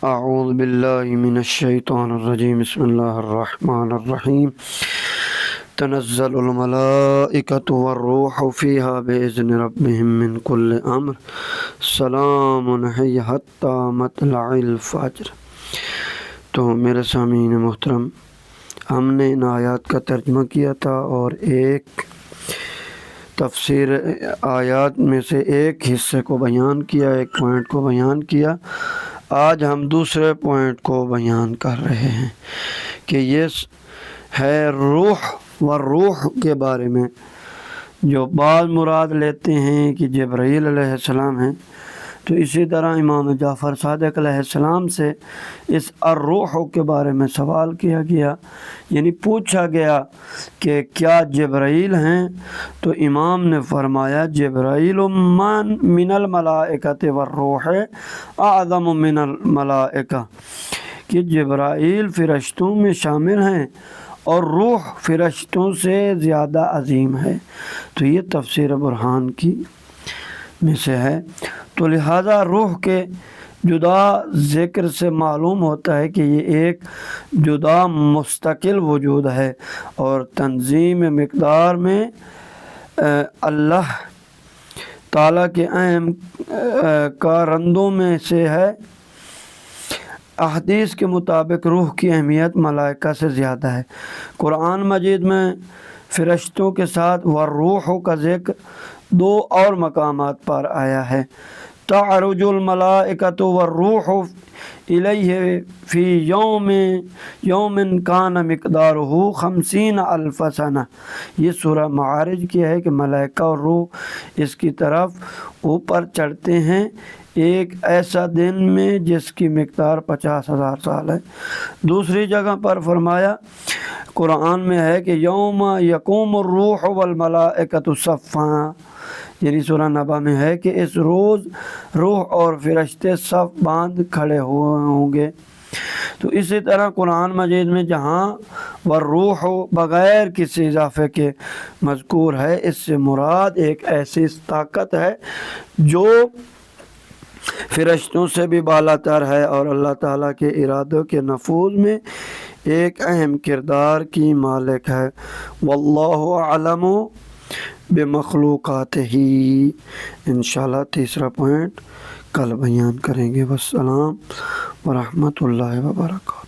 اعوذ باللہ من الشیطان الرجیم بسم اللہ الرحمن الرحیم تنزل الملائکۃ والروح فیہا بإذن ربہم من کل امر سلام ہی حتی مطلع الفجر۔ تو میرے سامعین محترم، ہم نے ان آیات کا ترجمہ کیا تھا اور ایک تفسیر آیات میں سے ایک حصے کو بیان کیا، ایک پوائنٹ کو بیان کیا۔ آج ہم دوسرے پوائنٹ کو بیان کر رہے ہیں کہ یہ ہے روح و روح کے بارے میں، جو بعض مراد لیتے ہیں کہ جبرائیل علیہ السلام ہیں، تو اسی طرح امام جعفر صادق علیہ السلام سے اس الروح کے بارے میں سوال کیا گیا، یعنی پوچھا گیا کہ کیا جبرائیل ہیں؟ تو امام نے فرمایا جبرائیل من الملائکۃ والروح اعظم من الملائکہ، کہ جبرائیل فرشتوں میں شامل ہیں اور روح فرشتوں سے زیادہ عظیم ہے۔ تو یہ تفسیر برہان کی میں سے ہے۔ تو لہذا روح کے جدا ذکر سے معلوم ہوتا ہے کہ یہ ایک جدا مستقل وجود ہے اور تنظیم مقدار میں اللہ تعالیٰ کے اہم کارندوں میں سے ہے۔ احادیث کے مطابق روح کی اہمیت ملائکہ سے زیادہ ہے۔ قرآن مجید میں فرشتوں کے ساتھ والروح کا ذکر دو اور مقامات پر آیا ہے۔ تعرج الملائکۃ والروح الیہ فی یوم کان مقدارہ 50,000 سنہ۔ یہ سورہ معارج کی ہے کہ ملائکہ اور روح اس کی طرف اوپر چڑھتے ہیں ایک ایسا دن میں جس کی مقدار 50,000 سال ہے۔ دوسری جگہ پر فرمایا قرآن میں ہے کہ یوم یقوم الروح والملائکۃ صفا، یعنی سورہ نبا میں ہے کہ اس روز روح اور فرشتے صف باندھ کھڑے ہوئے ہوں گے۔ تو اسی طرح قرآن مجید میں جہاں والروح بغیر کسی اضافے کے مذکور ہے، اس سے مراد ایک ایسی طاقت ہے جو فرشتوں سے بھی بالا تر ہے اور اللہ تعالیٰ کے ارادوں کے نفوذ میں ایک اہم کردار کی مالک ہے۔ واللہ اعلم بمخلوقاتہ۔ انشاءاللہ تیسرا پوائنٹ کل بیان کریں گے۔ والسلام ورحمۃ اللہ وبرکاتہ۔